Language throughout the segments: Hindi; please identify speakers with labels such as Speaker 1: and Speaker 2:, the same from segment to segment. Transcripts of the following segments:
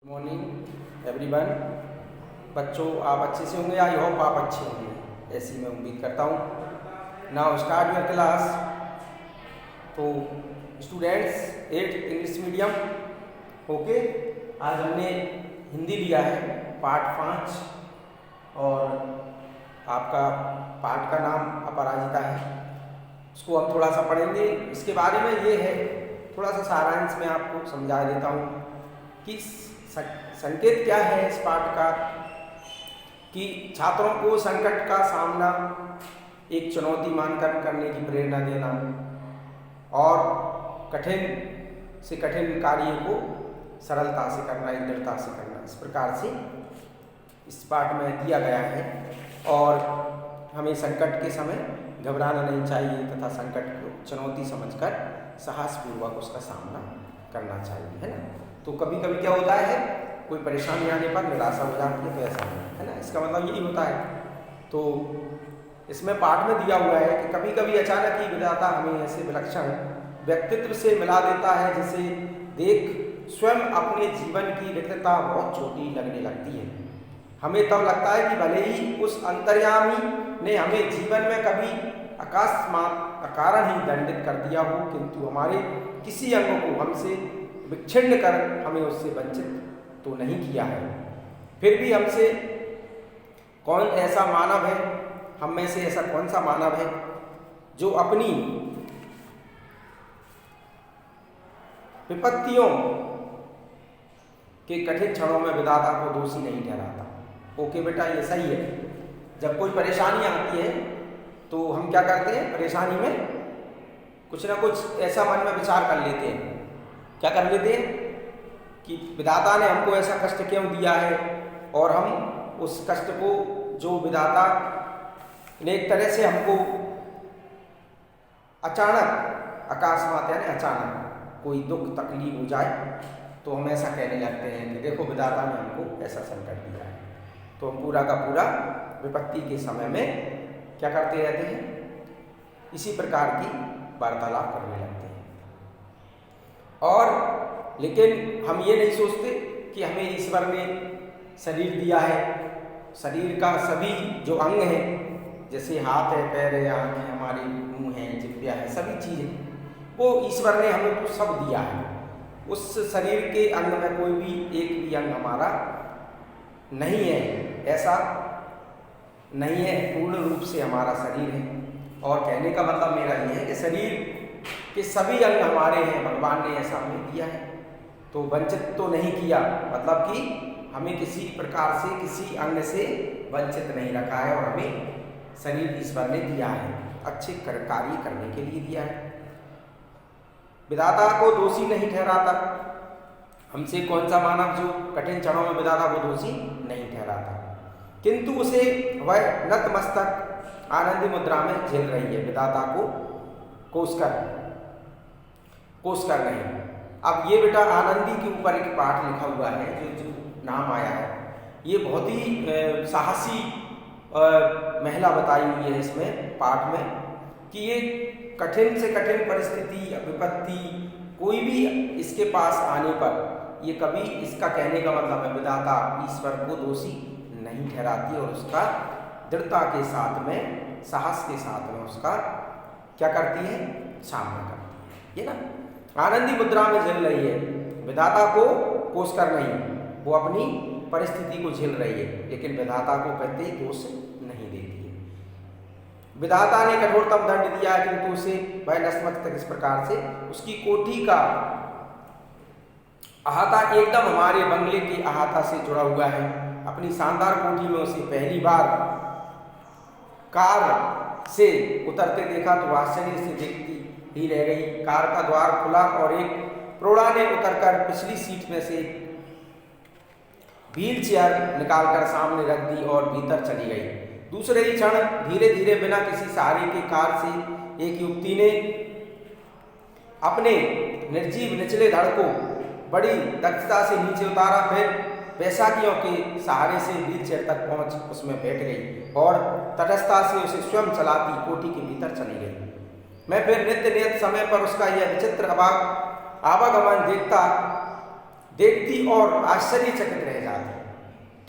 Speaker 1: Morning everyone. बच्चों, आप अच्छे से होंगे। आई होप आप अच्छे होंगे, ऐसी मैं उम्मीद करता हूँ। Now start your class. तो students 8th English medium, okay. आज हमने हिंदी लिया है पार्ट 5 और आपका पार्ट का नाम अपराजिता है। उसको हम थोड़ा सा पढ़ेंगे। इसके बारे में ये है, थोड़ा सा सारांश में आपको समझा देता हूँ कि संकेत क्या है इस पाठ का, कि छात्रों को संकट का सामना एक चुनौती मानकर करने की प्रेरणा देना और कठिन से कठिन कार्य को सरलता से करना, दृढ़ता से करना, इस प्रकार से इस पाठ में दिया गया है। और हमें संकट के समय घबराना नहीं चाहिए तथा संकट को चुनौती समझकर साहसपूर्वक उसका सामना करना चाहिए, है ना। तो कभी कभी क्या होता है, कोई परेशानी आने पर निराशा हो जाती है, तो ऐसा नहीं है ना, इसका मतलब यही होता है। तो इसमें पाठ में दिया हुआ है कि कभी कभी अचानक ही विधाता हमें ऐसे विलक्षण व्यक्तित्व से मिला देता है जिसे देख स्वयं अपने जीवन की रिक्तता बहुत छोटी लगने लगती है। हमें तब लगता है कि भले ही उस अंतर्यामी ने हमें जीवन में कभी अकस्मात अकारण ही दंडित कर दिया हो, किंतु हमारे किसी अंग को हमसे विच्छिन्न कर हमें उससे वंचित तो नहीं किया है। फिर भी हमसे कौन ऐसा मानव है, हम में से ऐसा कौन सा मानव है जो अपनी विपत्तियों के कठिन क्षणों में विधाता को दोषी नहीं ठहराता। ओके बेटा, ये सही है। जब कोई परेशानी आती है तो हम क्या करते हैं, परेशानी में कुछ ना कुछ ऐसा मन में विचार कर लेते हैं। क्या कर लेते हैं कि विधाता ने हमको ऐसा कष्ट क्यों दिया है, और हम उस कष्ट को, जो विधाता ने एक तरह से हमको अचानक, अकस्मात यानी अचानक कोई दुख तकलीफ हो जाए तो हम ऐसा कहने लगते हैं कि देखो विधाता ने हमको ऐसा संकट दिया है। तो हम पूरा का पूरा विपत्ति के समय में क्या करते रहते हैं, इसी प्रकार की वार्तालाप करने लगते हैं। और लेकिन हम ये नहीं सोचते कि हमें ईश्वर ने शरीर दिया है, शरीर का सभी जो अंग हैं, जैसे हाथ है, पैर है, आँख है, हमारी मुंह है, जिह्वा है, सभी चीज़ें वो ईश्वर ने हमें तो सब दिया है। उस शरीर के अंग में कोई भी एक भी अंग हमारा नहीं है, ऐसा नहीं है, पूर्ण रूप से हमारा शरीर है। और कहने का मतलब मेरा ये है कि शरीर के सभी अंग हमारे हैं, भगवान ने ऐसा हमें दिया है, तो वंचित तो नहीं किया, मतलब कि हमें किसी प्रकार से किसी अंग से वंचित नहीं रखा है, और हमें शरीर ईश्वर ने दिया है, अच्छे कार्य करने के लिए दिया है। विधाता को दोषी नहीं ठहराता। हमसे कौन सा मानव जो कठिन क्षणों में विधाता को दोषी नहीं ठहराता, किंतु उसे वह नतमस्तक आनंदी मुद्रा में झेल रही है, विधाता को कोस कर नहीं। अब ये बेटा आनंदी के ऊपर एक पाठ लिखा हुआ है, जो नाम आया है, ये बहुत ही साहसी महिला बताई हुई है इसमें पाठ में, कि ये कठिन से कठिन परिस्थिति, विपत्ति कोई भी इसके पास आने पर ये कभी, इसका कहने का मतलब है विधाता ईश्वर को दोषी नहीं ठहराती, और उसका दृढ़ता के साथ में, साहस के साथ में उसका क्या करती है, सामना करती है। ये ना आनंदी मुद्रा में झेल रही है, विधाता को कोस कर नहीं, वो अपनी परिस्थिति को झेल रही है, लेकिन विधाता को कहते ही दोष नहीं देती है। विधाता ने कठोरतम दंड दिया है, किंतु उसे वह नतमस्तक इस प्रकार से उसकी कोठी का अहाता एकदम हमारे बंगले की अहाता से जुड़ा हुआ है। अपनी शानदार कोठी में उसे पहली बार कार से उतरते देखा तो आश्चर्य से देखती ही रह गई। कार का द्वार खुला और एक प्रौढ़ा ने उतरकर पिछली सीट में से व्हील चेयर निकालकर सामने रख दी और भीतर चली गई। दूसरे ही क्षण धीरे धीरे बिना किसी सहारे के कार से एक युवती ने अपने निर्जीव निचले धड़ को बड़ी दक्षता से नीचे उतारा, फिर बैसाखियों के सहारे से व्हील चेयर तक पहुंच उसमें बैठ गई और तटस्थता से उसे स्वयं चलाती कोठी के भीतर चली गई। मैं फिर नित्य नियत समय पर उसका यह विचित्र आवागमन देखता देखती और आश्चर्यचकित रह जाती,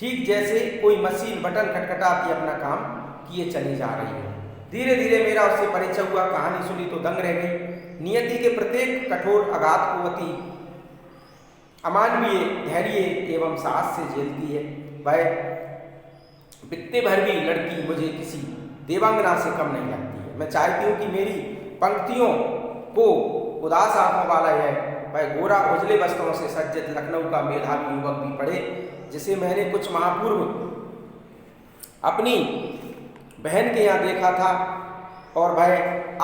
Speaker 1: ठीक जैसे कोई मशीन बटन खटखटाती अपना काम किए चली जा रही है। धीरे धीरे मेरा उससे परिचय हुआ, कहानी सुनी तो दंग रह गई। नियति के प्रत्येक कठोर आघात को अति अमानवीय धैर्य एवं साहस से झेलती है। वह बित्ते भर भी लड़की मुझे किसी देवांगना से कम नहीं लगती है। मैं चाहती हूँ कि मेरी पंक्तियों को उदास आंखों वाला है वह गोरा उजले वस्त्रों से सज्जित लखनऊ का मेधावी युवक भी पढ़े, जिसे मैंने कुछ माह पूर्व अपनी बहन के यहाँ देखा था और वह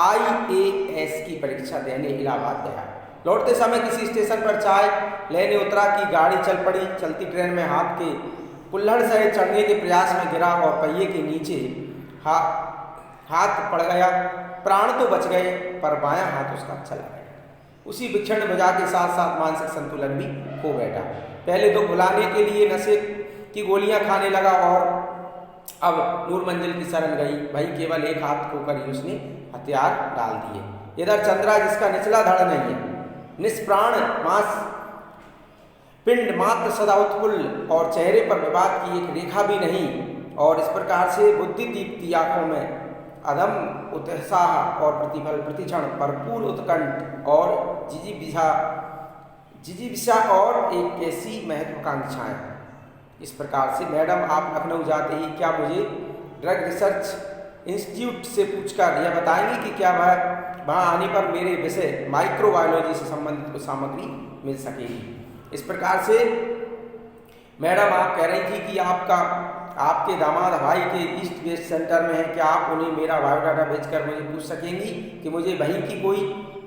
Speaker 1: IAS की परीक्षा देने इलाहाबाद गया। लौटते समय किसी स्टेशन पर चाय लेने उतरा कि गाड़ी चल पड़ी। चलती ट्रेन में हाथ के कुल्हड़ सहित चढ़ने के प्रयास में गिरा और पहिए के नीचे हाथ पड़ गया। प्राण तो बच गए पर बायां हाथ उसका चला गया। उसी विक्षण भुजा के साथ साथ मानसिक संतुलन भी खो बैठा। पहले तो भुलाने के लिए नशे की गोलियां खाने लगा और अब नूर मंजिल की शरण गई। भाई केवल एक हाथ खोकर ही उसने हथियार डाल दिए। इधर चंद्रा, जिसका निचला धड़ नहीं है, निष्प्राण मांस पिंड मात्र सदा उत्फुल्ल और चेहरे पर विवाद की एक रेखा भी नहीं, और इस प्रकार से बुद्धि दीप्ति आंखों में अधम उत्साह और प्रतिफल प्रतिक्षण भरपूर उत्कंठ और जिजीविषा और एक ऐसी महत्वाकांक्षाएं। इस प्रकार से, मैडम आप लखनऊ जाते ही क्या मुझे ड्रग रिसर्च इंस्टीट्यूट से पूछकर यह बताएंगे कि क्या वहाँ आने पर मेरे विषय माइक्रोबायोलॉजी से संबंधित कुछ सामग्री मिल सकेगी। इस प्रकार से मैडम आप कह रही थी कि आपके दामाद भाई के ईस्ट वेस्ट सेंटर में है, क्या आप उन्हें मेरा बायोडाटा भेजकर मुझे पूछ सकेंगी कि मुझे वहीं की कोई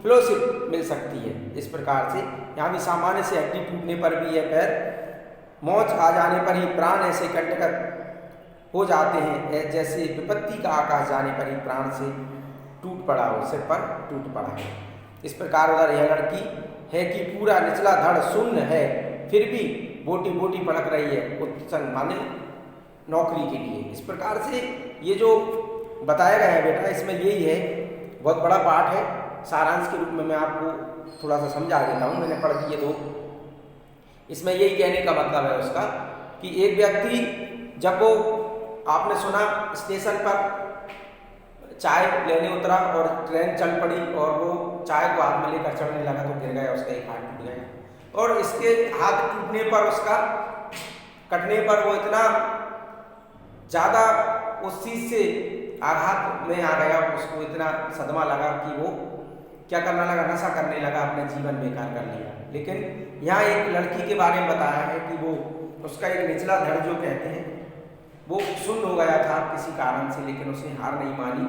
Speaker 1: फेलोशिप मिल सकती है। इस प्रकार से यहाँ भी सामान्य से हड्डी टूटने पर भी यह पैर, मौज आ जाने पर ही प्राण ऐसे कंटक हो जाते हैं जैसे विपत्ति का आकाश जाने पर ही प्राण से टूट पड़ा हो, सिर पर टूट पड़ा है। इस प्रकार उधर यह लड़की है कि पूरा निचला धड़ शून्य है, फिर भी बोटी बोटी पड़क रही है उत्संग माने नौकरी के लिए। इस प्रकार से ये जो बताया गया है बेटा, इसमें यही है, बहुत बड़ा पाठ है। सारांश के रूप में मैं आपको थोड़ा सा समझा देता हूँ, मैंने पढ़ दिए दो। इसमें यही कहने का मतलब है उसका कि एक व्यक्ति जब वो, आपने सुना, स्टेशन पर चाय लेने उतरा और ट्रेन चल पड़ी और वो चाय को हाथ में लेकर चढ़ने लगा तो गिर गया, उसका एक हाथ टूट गया। और इसके हाथ टूटने पर, उसका कटने पर वो इतना ज़्यादा उस चीज़ से आघात में आ गया, उसको इतना सदमा लगा कि वो क्या करने लगा, नशा करने लगा, अपने जीवन बेकार कर लिया। लेकिन यहाँ एक लड़की के बारे में बताया है कि वो, उसका एक निचला धड़ जो कहते हैं वो शून्य हो गया था किसी कारण से, लेकिन उसने हार नहीं मानी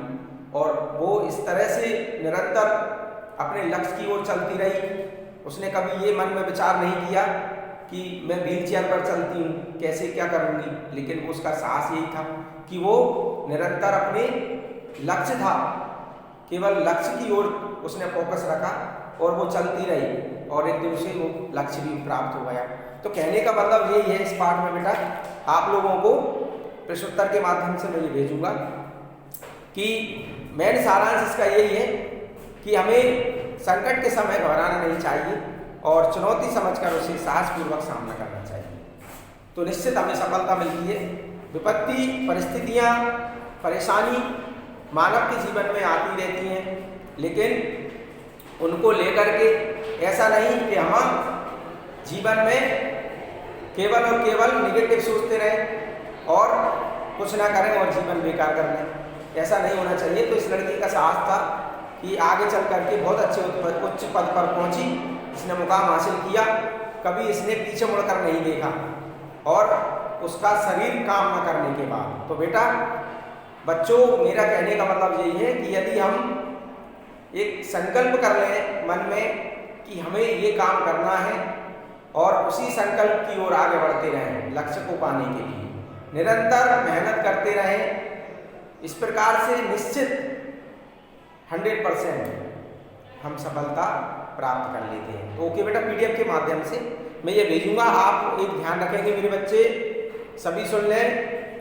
Speaker 1: और वो इस तरह से निरंतर अपने लक्ष्य की ओर चलती रही। उसने कभी ये मन में विचार नहीं किया कि मैं व्हील चेयर पर चलती हूँ, कैसे क्या करूँगी, लेकिन उसका साहस यही था कि वो निरंतर अपने लक्ष्य था, केवल लक्ष्य की ओर उसने फोकस रखा और वो चलती रही और एक दिन उसे वो लक्ष्य भी प्राप्त हो गया। तो कहने का मतलब यही है इस पाठ में बेटा, आप लोगों को प्रश्नोत्तर के माध्यम से मैं ये भेजूंगा कि मेन सारांश इसका यही है कि हमें संकट के समय घबराना नहीं चाहिए और चुनौती समझकर उसे साहसपूर्वक सामना करना चाहिए, तो निश्चित हमें सफलता मिलती है। विपत्ति, परिस्थितियाँ, परेशानी मानव के जीवन में आती रहती हैं, लेकिन उनको लेकर के ऐसा नहीं कि हम जीवन में केवल और केवल निगेटिव सोचते रहें और कुछ ना करें और जीवन बेकार कर लें, ऐसा नहीं होना चाहिए। तो इस लड़की का साहस था कि आगे चल करके बहुत अच्छे उच्च पद पर पहुंची, इसने मुकाम हासिल किया, कभी इसने पीछे मुड़कर नहीं देखा और उसका शरीर काम न करने के बाद। तो बेटा बच्चों, मेरा कहने का मतलब यही है कि यदि हम एक संकल्प कर लें मन में कि हमें ये काम करना है और उसी संकल्प की ओर आगे बढ़ते रहें, लक्ष्य को पाने के लिए निरंतर मेहनत करते रहें, इस प्रकार से निश्चित 100% हम सफलता प्राप्त कर लेते हैं। तो ओके बेटा, PDF के माध्यम से मैं ये भेजूंगा। आप एक ध्यान रखेंगे मेरे बच्चे, सभी सुन लें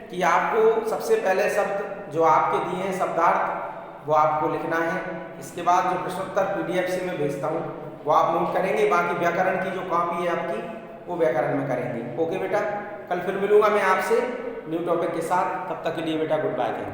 Speaker 1: कि आपको सबसे पहले शब्द जो आपके दिए हैं शब्दार्थ वो आपको लिखना है। इसके बाद जो प्रश्नोत्तर PDF से मैं भेजता हूँ वो आप नोट करेंगे। बाकी व्याकरण की जो कॉपी है आपकी वो व्याकरण में करेंगे। ओके बेटा, कल फिर मिलूंगा मैं आपसे न्यू टॉपिक के साथ। तब तक के लिए बेटा गुड बाय।